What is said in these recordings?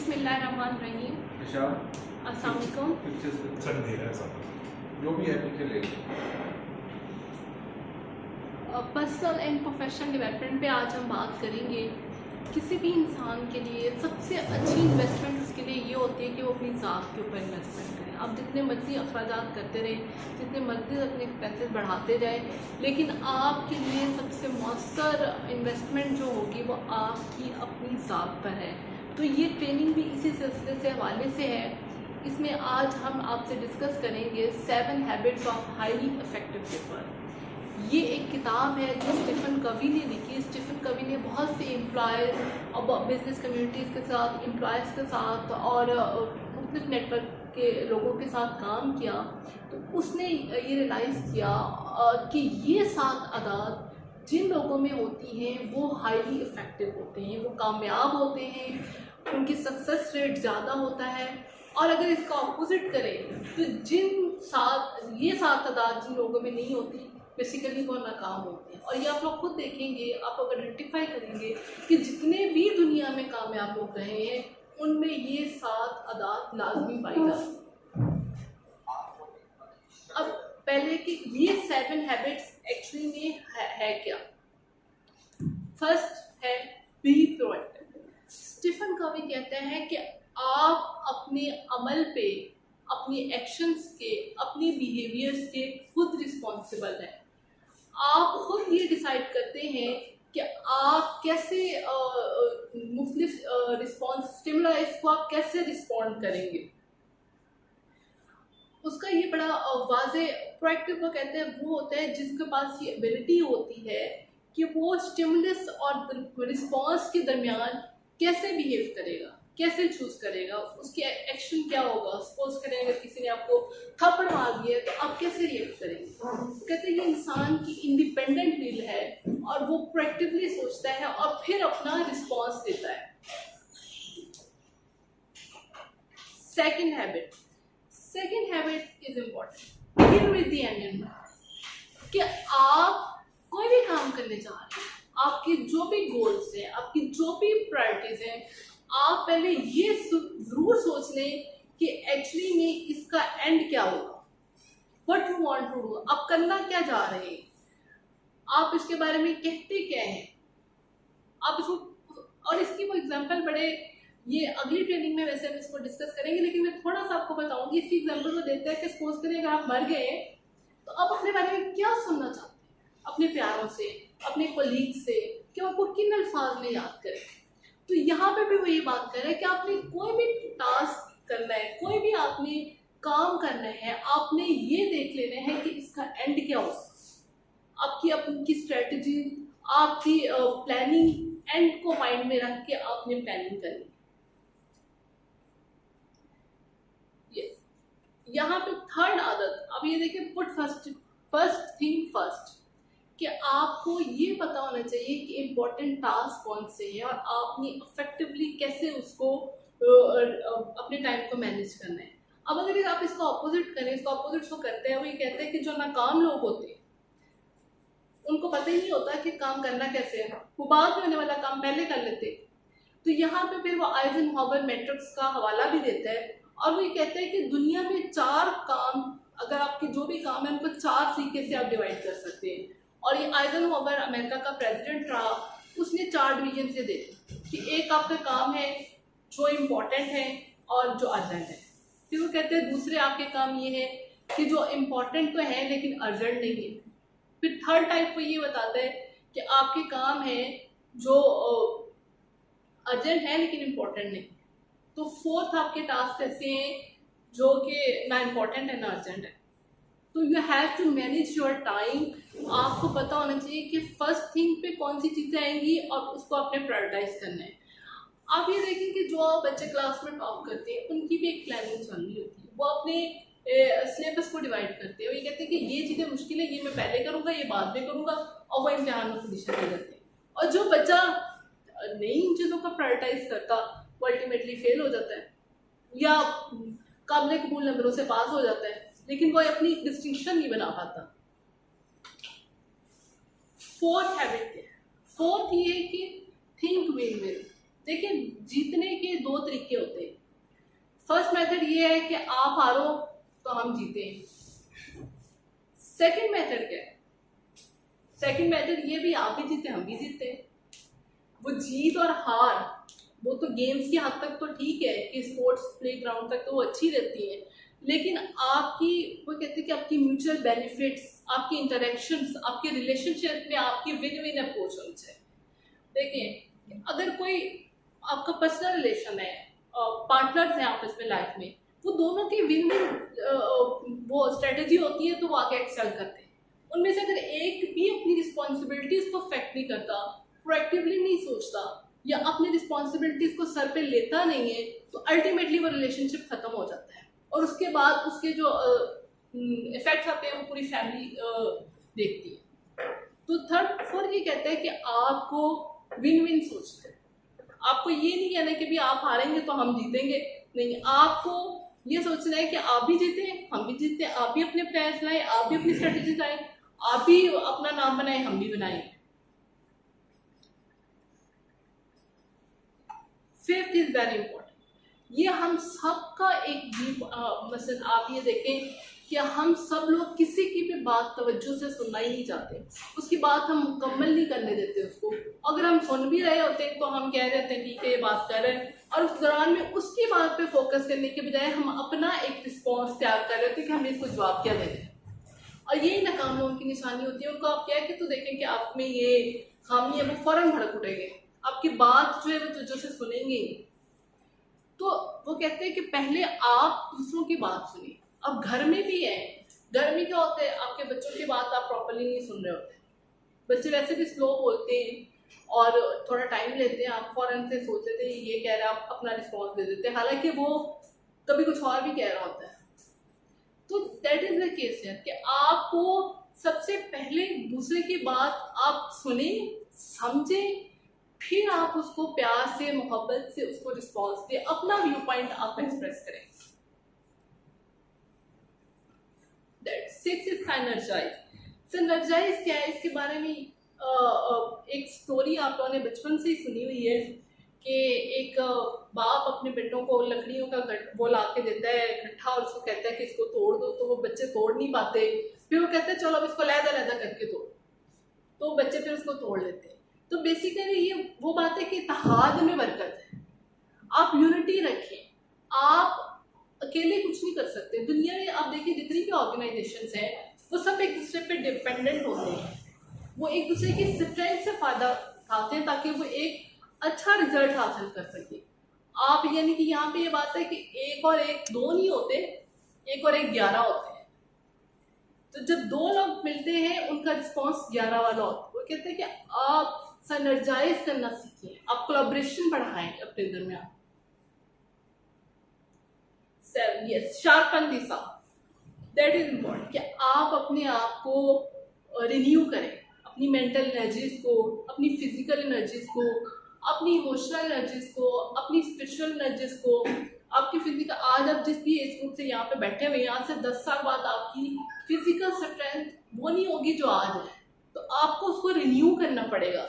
बिस्मिल्लाहिर्रहमानिर्रहीम। अस्सलाम वालेकुम। जो भी है पीछे ले पर्सनल एंड प्रोफेशनल डेवलपमेंट पे आज हम बात करेंगे। किसी भी इंसान के लिए सबसे अच्छी इन्वेस्टमेंट उसके लिए ये होती है कि वो अपनी ज़ात के ऊपर इन्वेस्टमेंट करें। आप जितने मर्जी अखराजात करते रहें, जितने मर्जी अपने एक्सपेंसेस बढ़ाते जाएं, लेकिन आपके लिए सबसे मौसर इन्वेस्टमेंट जो होगी वो आपकी अपनी ज़ात पर है। तो ये ट्रेनिंग भी इसी सिलसिले से हवाले से है। इसमें आज हम आपसे डिस्कस करेंगे 7 habits of highly effective people. ये एक किताब है जो स्टीफन कवी ने लिखी। स्टीफन कवी ने बहुत से एम्प्लॉयज़ और बिजनेस कम्युनिटीज़ के साथ, एम्प्लॉयज़ के साथ और मुख्तलिफ नेटवर्क के लोगों के साथ काम किया। तो उसने ये रियलाइज़ किया कि ये 7 आदत जिन लोगों में होती हैं वो हाईली इफ़ेक्टिव होते हैं, वो कामयाब होते हैं, उनकी सक्सेस रेट ज़्यादा होता है। और अगर इसका अपोजिट करें तो ये 7 आदत जिन लोगों में नहीं होती बेसिकली वो नाकाम होते हैं। और ये आप लोग खुद देखेंगे, आप लोग आइडेंटिफाई करेंगे कि जितने भी दुनिया में कामयाब लोग रहे हैं उनमें ये 7 आदत लाजमी पाई जाती हैं। अब पहले कि ये 7 हैबिट्स एक्चुअली में है क्या। फर्स्ट है बी प्रोएक्टिव। स्टीफन कवी कहते हैं कि आप अपने अमल पे, अपनी एक्शंस के, अपनी बिहेवियर्स के खुद रिस्पॉन्सिबल हैं। आप खुद ये डिसाइड करते हैं कि आप कैसे मुख्तलिफ स्टिमुलस को आप कैसे रिस्पॉन्ड करेंगे। उसका ये बड़ा वाज़े प्रोएक्टिव को कहते हैं वो होता है जिसके पास ये एबिलिटी होती है कि वो स्टिमुलस और रिस्पॉन्स के दरमियान कैसे बिहेव करेगा, कैसे चूज करेगा, उसकी एक्शन क्या होगा। सपोज करें अगर किसी ने आपको थप्पड़ मार दिया तो आप कैसे रिएक्ट करेंगे। कहते हैं ये इंसान की इंडिपेंडेंट विल है और वो प्रोएक्टिवली सोचता है और फिर अपना रिस्पॉन्स देता है। Second habit is important. Begin with the and in mind कि आप कोई भी काम करने जा रहे हैं, आपके जो भी गोल्स हैं, आपकी जो भी प्रायोरिटीज हैं, आप पहले ये जरूर सोच लें कि एक्चुअली में इसका एंड क्या होगा, what you want to do, आप करना क्या जा रहे हैं, आप इसके बारे में कहते क्या हैं, आप इसको। और इसकी वो एग्जांपल बड़े, ये अगली ट्रेनिंग में वैसे हम इसको डिस्कस करेंगे, लेकिन मैं थोड़ा सा आपको बताऊंगी। इसकी एग्जांपल वो देता है कि सपोज करें अगर आप मर गए तो आप अपने बारे में क्या सुनना चाहते हैं, अपने प्यारों से, अपने कोलीग से, कि आपको किन अल्फाज में याद करें। तो यहाँ पे भी वो ये बात कर रहे हैं कि आपने कोई भी टास्क करना है, कोई भी आपने काम करना है, आपने ये देख लेना है कि इसका एंड क्या होगा। आपकी अपनी स्ट्रेटजी, आपकी प्लानिंग एंड को माइंड में रख के आपने प्लानिंग करनी। यस, यहाँ पे थर्ड आदत, अब ये देखिए, पुट फर्स्ट थिंग फर्स्ट, कि आपको ये पता होना चाहिए कि इम्पोर्टेंट टास्क कौन से हैं और आपने इफेक्टिवली कैसे उसको अपने टाइम को मैनेज करना है। अब अगर आप इसका अपोजिट करें, इसका अपोजिट को करते हैं, वो ये कहते हैं कि जो नाकाम लोग होते हैं उनको पता ही नहीं होता कि काम करना कैसे है, वो बाद में होने वाला काम पहले कर लेते। तो यहाँ पे फिर वो आइजनहॉवर मैट्रिक्स का हवाला भी देता है और वो ये कहता है कि दुनिया में 4 काम, अगर आपके जो भी काम है उनको 4 तरीके से आप डिवाइड कर सकते हैं। और ये आइजनहॉवर अमेरिका का प्रेसिडेंट रहा, उसने 4 डिवीजन से देखा कि एक आपका काम है जो इम्पोर्टेंट है और जो अर्जेंट है। फिर वो कहते हैं दूसरे आपके काम ये है कि जो इम्पोर्टेंट तो है लेकिन अर्जेंट नहीं है। फिर थर्ड टाइप को ये बताता है कि आपके काम है जो अर्जेंट है लेकिन इम्पोर्टेंट नहीं। तो फोर्थ आपके टास्क ऐसे हैं जो कि ना इम्पोर्टेंट है ना अर्जेंट है। तो you have to manage your time. आपको पता होना चाहिए कि फर्स्ट थिंग पे कौन सी चीज़ें आएंगी और उसको आपने प्रायोरिटाइज करना है। आप ये देखें कि जो बच्चे क्लास में टॉप करते हैं उनकी भी एक प्लानिंग चल रही होती है। वो अपने सिलेबस को डिवाइड करते हैं। वो ये कहते हैं कि ये चीज़ें मुश्किल है, ये मैं पहले करूँगा, ये बाद में करूँगा, और वो इम्तिहान में पोजीशन दे देते हैं। और जो बच्चा नहीं इन चीज़ों का प्रायोरिटाइज करता वो अल्टीमेटली फेल हो जाता है या काबिल कबूल नंबरों से पास हो जाता है, लेकिन वो अपनी डिस्टिंक्शन नहीं बना पाता। फोर्थ हैबिट क्या है? फोर्थ ये है कि थिंक विन विन। देखिए, जीतने के दो तरीके होते हैं। फर्स्ट मेथड ये है कि आप हारो तो हम जीते। सेकंड मेथड क्या है? सेकंड मेथड ये भी आप भी जीते हम भी जीते। वो जीत और हार वो तो गेम्स की हद तक तो ठीक है कि स्पोर्ट्स प्लेग्राउंड तक तो वो अच्छी रहती है, लेकिन आपकी वो कहते हैं कि आपकी म्यूचुअल बेनिफिट्स, आपकी इंटरेक्शंस, आपके रिलेशनशिप में आपकी विन विन अप्रोच होनी चाहिए। देखिए, अगर कोई आपका पर्सनल रिलेशन है, पार्टनर्स हैं आपस में लाइफ में, वो दोनों की विन विन वो स्ट्रेटेजी होती है तो वो आगे एक्सेल करते हैं। उनमें से अगर एक भी अपनी रिस्पॉन्सिबिलिटीज को अफेक्ट नहीं करता, प्रोएक्टिवली नहीं सोचता या अपनी रिस्पॉन्सिबिलिटीज को सर पे लेता नहीं है, तो अल्टीमेटली वो रिलेशनशिप खत्म हो जाता है और उसके बाद उसके जो इफेक्ट्स आते हैं वो पूरी फैमिली देखती है। तो थर्ड फोर्थ ये कहता है कि आपको विन विन सोचना है। आपको ये नहीं कहना कि भी आप हारेंगे तो हम जीतेंगे, नहीं, आपको ये सोचना है कि आप भी जीते हम भी जीते, आप भी अपने प्लान्स लाए, आप भी अपनी स्ट्रेटेजी लाए, आप भी अपना नाम बनाए, हम भी बनाए। फिफ्थ इज वेरी इंपॉर्टेंट, ये हम सबका एक मसलन आप ये देखें कि हम सब लोग किसी की भी बात तवज्जो से सुनना ही नहीं चाहते, उसकी बात हम मुकम्मल नहीं करने देते उसको। अगर हम सुन भी रहे होते हैं तो हम कह रहे हैं ठीक है ये बात कर रहे हैं, और उस दौरान में उसकी बात पे फोकस करने के बजाय हम अपना एक रिस्पॉन्स तैयार कर रहे होते हैं कि हमने इसको जवाब क्या दे दें। और यही नाकाम लोगों की निशानी होती है। उनको आप कह के तो देखें कि आप में ये खामी है, वो फौरन भड़क उठेंगे, आपकी बात जो है वो तवज्जो से सुनेंगे। तो वो कहते हैं कि पहले आप दूसरों की बात सुनिए। अब घर में भी है, घर में क्या होता है, आपके बच्चों की बात आप प्रॉपर्ली नहीं सुन रहे होते, बच्चे वैसे भी स्लो बोलते हैं और थोड़ा टाइम लेते हैं, आप फौरन से सोच लेते हैं ये कह रहा है, आप अपना रिस्पॉन्स दे देते हैं, हालांकि वो कभी कुछ और भी कह रहा होता है। तो दैट इज द केस है कि आपको सबसे पहले दूसरे की बात आप सुने, समझे, फिर आप उसको प्यार से, मोहब्बत से उसको रिस्पॉन्स दे, अपना व्यू पॉइंट आप एक्सप्रेस करें। Six is synergise. सिनर्जाइज क्या है, इसके बारे में एक स्टोरी आप लोगों ने बचपन से ही सुनी हुई है कि एक बाप अपने बेटों को लकड़ियों का वो ला के देता है इकट्ठा और उसको कहता है कि इसको तोड़ दो, तो वो बच्चे तोड़ नहीं पाते, फिर वो कहते हैं चलो अब इसको लहदा लहदा करके तोड़, तो बच्चे फिर उसको तोड़ लेते हैं। तो बेसिकली ये वो बात है कि इत्तेहाद में बरकत है। आप यूनिटी रखें, आप अकेले कुछ नहीं कर सकते। दुनिया में आप देखिए जितनी भी ऑर्गेनाइजेशंस हैं वो सब एक दूसरे पे डिपेंडेंट होते हैं, वो एक दूसरे की स्ट्रेंथ से फायदा उठाते हैं ताकि वो एक अच्छा रिजल्ट हासिल कर सके। आप यानी कि यहाँ पे ये बात है कि एक और एक दो नहीं होते, एक और एक 11 होते हैं। तो जब दो लोग मिलते हैं उनका रिस्पॉन्स 11 वाला होता है। वो कहते हैं कि आप सिनर्जाइज करना सीखिए, आप कोलैबोरेशन बढ़ाएं अपने दरमियान। Sharpen the saw, that is important कि आप अपने आप को रिन्यू करें, अपनी मेंटल एनर्जीज को, अपनी फिजिकल एनर्जीज को, अपनी इमोशनल एनर्जीज को, अपनी स्पिरिचुअल एनर्जीज को। आपकी फिजिकल, आज आप जिस भी एज ग्रुप से यहाँ पे बैठे हुए, यहाँ से 10 साल बाद आपकी फिजिकल स्ट्रेंथ वो नहीं होगी जो आज है, तो आपको उसको रिन्यू करना पड़ेगा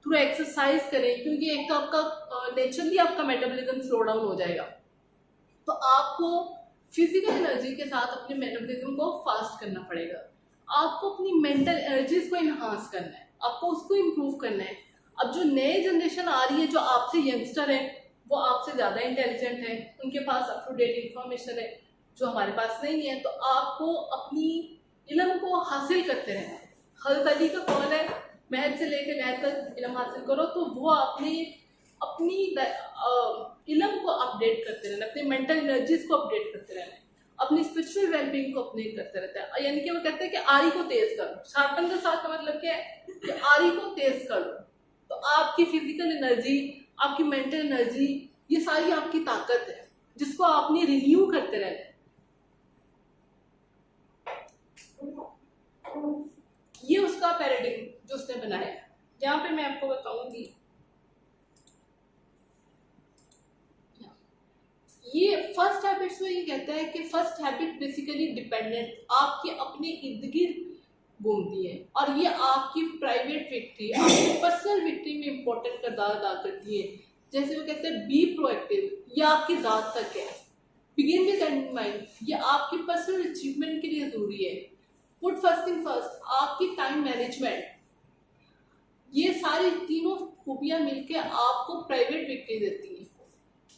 थ्रू एक्सरसाइज करें, क्योंकि एक तो आपका नेचुरली आपका मेटाबॉलिज्म स्लो डाउन हो जाएगा, तो आपको फिजिकल एनर्जी के साथ अपने मेटाबॉलिज्म को फास्ट करना पड़ेगा। आपको अपनी मेंटल एनर्जीज को इन्हांस करना है, आपको उसको इम्प्रूव करना है। अब जो नए जनरेशन आ रही है, जो आपसे यंगस्टर है, वो आपसे ज़्यादा इंटेलिजेंट है, उनके पास अप टू डेट इंफॉर्मेशन है जो हमारे पास नहीं है, तो आपको अपनी इल्म को हासिल करते रहना है। हज़रत अली का कौल है, महद से लेकर लहद तक इल्म हासिल करो, तो वो आपने अपनी इल्म को अपडेट करते रहना, अपनी मेंटल एनर्जीज को अपडेट करते रहना, अपनी स्पिरिचुअल वेलबींग को अपडेट करते रहता है। यानी कि वो कहते हैं कि आरी को तेज करो। शार्पन का साथ का मतलब क्या है कि आरी को तेज कर लो, तो आपकी फिजिकल एनर्जी, आपकी मेंटल एनर्जी, ये सारी आपकी ताकत है जिसको आपने रिन्यू करते रहना है। ये उसका पैराडिग्म जो उसने बनाया है। यहाँ पे मैं आपको बताऊंगी, ये फर्स्ट हैबिट्स में ये कहता है कि फर्स्ट हैबिट बेसिकली डिपेंडेंट, आपके अपने इर्द गिर्द घूमती है और ये आपकी प्राइवेट विक्ट्री, आपकी पर्सनल विक्ट्री में इंपॉर्टेंट किरदार अदा करती है। जैसे वो कहते हैं बी प्रोएक्टिव, ये आपकी रात तक है। बिगिन विद एंड माइंड, ये आपकी पर्सनल अचीवमेंट के लिए जरूरी है। पुट फर्स्ट थिंग फर्स्ट, आपकी टाइम मैनेजमेंट, ये सारी तीनों खूबियां मिलकर आपको प्राइवेट विक्ट्री देती हैं।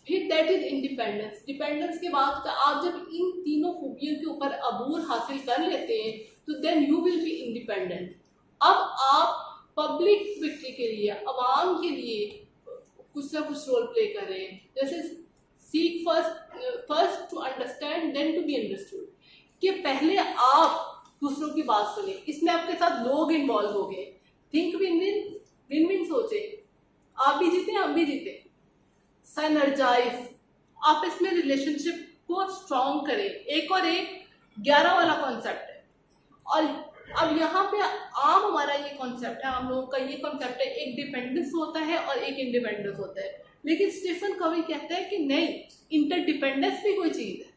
फिर दैट इज इंडिपेंडेंस। डिपेंडेंस के बाद आप जब इन तीनों खूबियों के ऊपर अबूर हासिल कर लेते हैं तो then you will be independent. अब आप पब्लिक विक्ट्री के लिए, अवाम के लिए कुछ ना कुछ रोल प्ले कर रहे हैं। जैसे seek first to understand then to be understood, कि पहले आप दूसरों की बात सुने, इसमें आपके साथ लोग इन्वॉल्व हो गए। Think win win, win win सोचे, आप भी जीते हम भी जीते। सिनर्जाइज, आप इसमें रिलेशनशिप को स्ट्रॉन्ग करें। एक और एक 11 वाला कॉन्सेप्ट है, और अब यहाँ पे आम हमारा ये कॉन्सेप्ट है, हम लोगों का ये कॉन्सेप्ट है, एक डिपेंडेंस होता है और एक इंडिपेंडेंस होता है। लेकिन स्टीफन कवी कहता है कि नहीं, इंटरडिपेंडेंस भी कोई चीज है,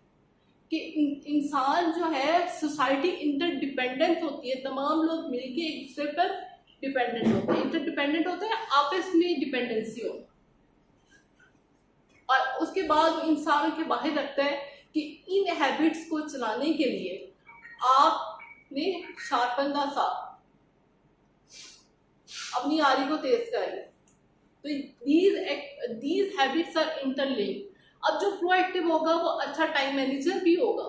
कि इंसान जो है, सोसाइटी इंटरडिपेंडेंट होती है, तमाम लोग मिलके एक दूसरे पर डिपेंडेंट होते हैं। इंटरडिपेंडेंट होते हैं, आपस में डिपेंडेंसी हो। और उसके बाद इंसान के बाहर रखता है कि इन हैबिट्स को चलाने के लिए आपने शार्पन सा अपनी आरी को तेज कर ले। तो दीज हैबिट्स आर इंटरलिंक्ड। अब जो प्रोएक्टिव होगा वो अच्छा टाइम मैनेजर भी होगा,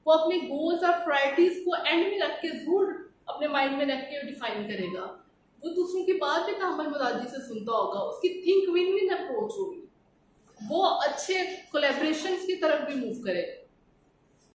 वो अपने गोल्स और प्रायोरिटीज को एंड में रख के जरूर अपने माइंड में रख के डिफाइन करेगा। वो दूसरों की बात भी तहम्मुल मजाजी से सुनता होगा, उसकी थिंक विन विन अप्रोच होगी, वो अच्छे कोलैबोरेशंस की तरफ भी मूव करेगा।